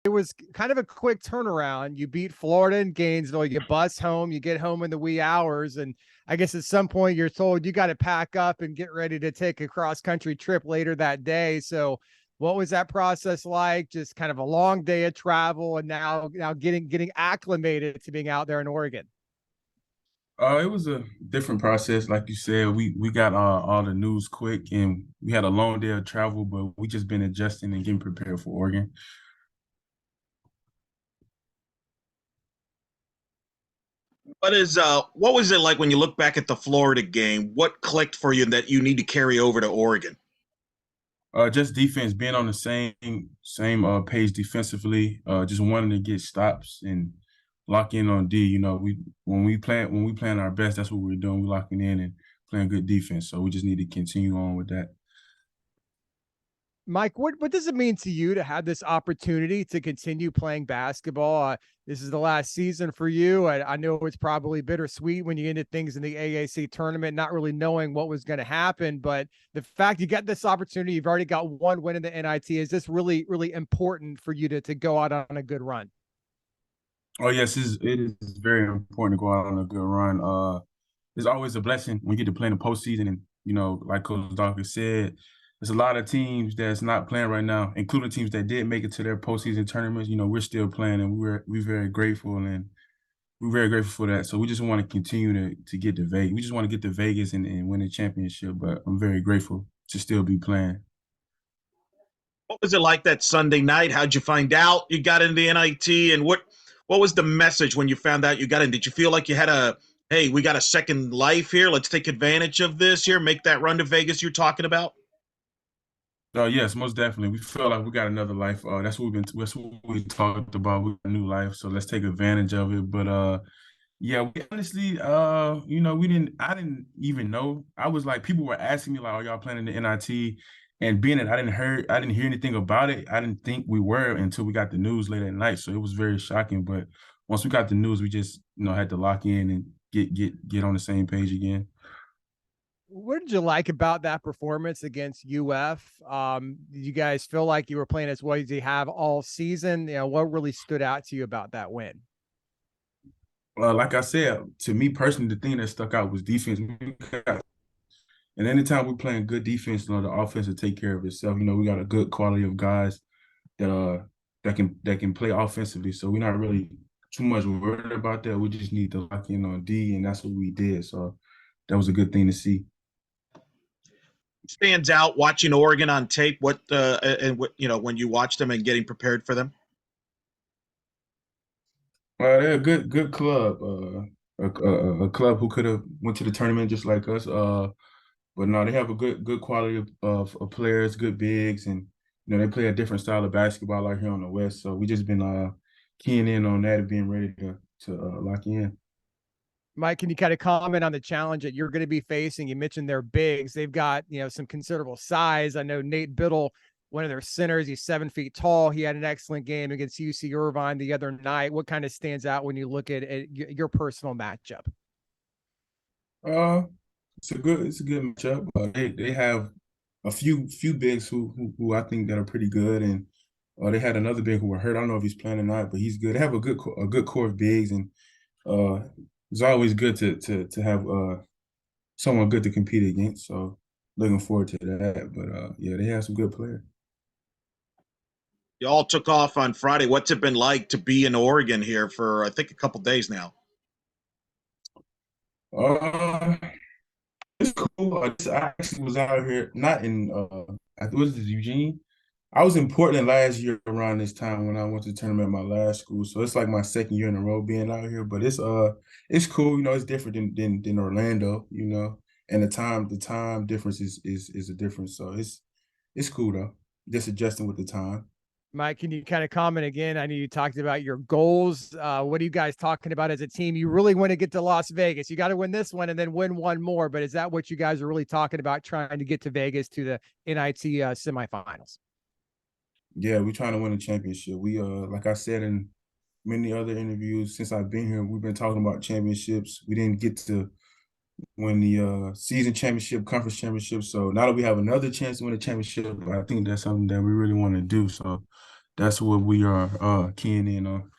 it was kind of a quick turnaround. You beat Florida and Gainesville, you bus home, you get home in the wee hours. And I guess at some point you're told you got to pack up and get ready to take a cross country trip later that day. So what was that process like? Just kind of a long day of travel and now getting acclimated to being out there in Oregon. It was a different process, like you said. We got all the news quick, and we had a long day of travel, but we just been adjusting and getting prepared for Oregon. What was it like when you look back at the Florida game? What clicked for you that you need to carry over to Oregon? Just defense, being on the same page defensively. Just wanting to get stops and lock in on D. You know, we playing our best, that's what we're doing. We're locking in and playing good defense. So we just need to continue on with that. Mike, what does it mean to you to have this opportunity to continue playing basketball? This is the last season for you. I know it's probably bittersweet when you ended things in the AAC tournament, not really knowing what was going to happen. But the fact you get this opportunity, you've already got one win in the NIT. Is this really, really important for you to go out on a good run? Oh yes, it is very important to go out on a good run. It's always a blessing when you get to play in the postseason, and you know, like Coach Dawkins said, there's a lot of teams that's not playing right now, including teams that did make it to their postseason tournaments. You know, we're still playing, and we're very grateful, and we're very grateful for that. So we just want to continue to get to Vegas. We just want to get to Vegas and win a championship. But I'm very grateful to still be playing. What was it like that Sunday night? How'd you find out you got into the NIT, and what was the message when you found out you got in? Did you feel like you had a hey, we got a second life here? Let's take advantage of this here, make that run to Vegas you're talking about? Yes, most definitely. We feel like we got another life. That's what we talked about. We got a new life, so let's take advantage of it. But yeah, we honestly, you know, I didn't even know. I was like, people were asking me like, "Are y'all planning the NIT?" And being that I didn't hear anything about it. I didn't think we were until we got the news late at night. So it was very shocking. But once we got the news, we just had to lock in and get on the same page again. What did you like about that performance against UF? Did you guys feel like you were playing as well as you have all season? You know, what really stood out to you about that win? Like I said, to me personally, the thing that stuck out was defense. And anytime we're playing good defense, the offense will take care of itself. You know, we got a good quality of guys that that can play offensively. So we're not really too much worried about that. We just need to lock in on D, and that's what we did. So that was a good thing to see. Stands out watching Oregon on tape. What and what when you watched them and getting prepared for them? They're a good club. A club who could have went to the tournament just like us. But no, they have a good quality of players, good bigs, and they play a different style of basketball out here on the West. So we just been keying in on that and being ready to lock in. Mike, can you kind of comment on the challenge that you're going to be facing? You mentioned their bigs. They've got, some considerable size. I know Nate Biddle, one of their centers, he's 7 feet tall. He had an excellent game against UC Irvine the other night. What kind of stands out when you look at your personal matchup? Uh, it's a good matchup. They have a few bigs who I think that are pretty good, and they had another big who were hurt. I don't know if he's playing or not, but he's good. They have a good core of bigs, and uh, it's always good to have someone good to compete against. So looking forward to that. But yeah, they have some good players. You all took off on Friday. What's it been like to be in Oregon here for I think a couple days now? Uh, it's cool. I actually was out here, not in I think was it Eugene. I was in Portland last year around this time when I went to the tournament at my last school. So it's like my second year in a row being out here. But it's cool. It's different than Orlando. And the time difference is a difference. So it's cool though. Just adjusting with the time. Mike, can you kind of comment again? I know you talked about your goals. What are you guys talking about as a team? You really want to get to Las Vegas. You got to win this one and then win one more. But is that what you guys are really talking about, trying to get to Vegas to the NIT semifinals? Yeah, we're trying to win a championship. We like I said in many other interviews since I've been here, we've been talking about championships. We didn't get to win the season championship, conference championship. So now that we have another chance to win a championship, I think that's something that we really want to do. So that's what we are keying in on.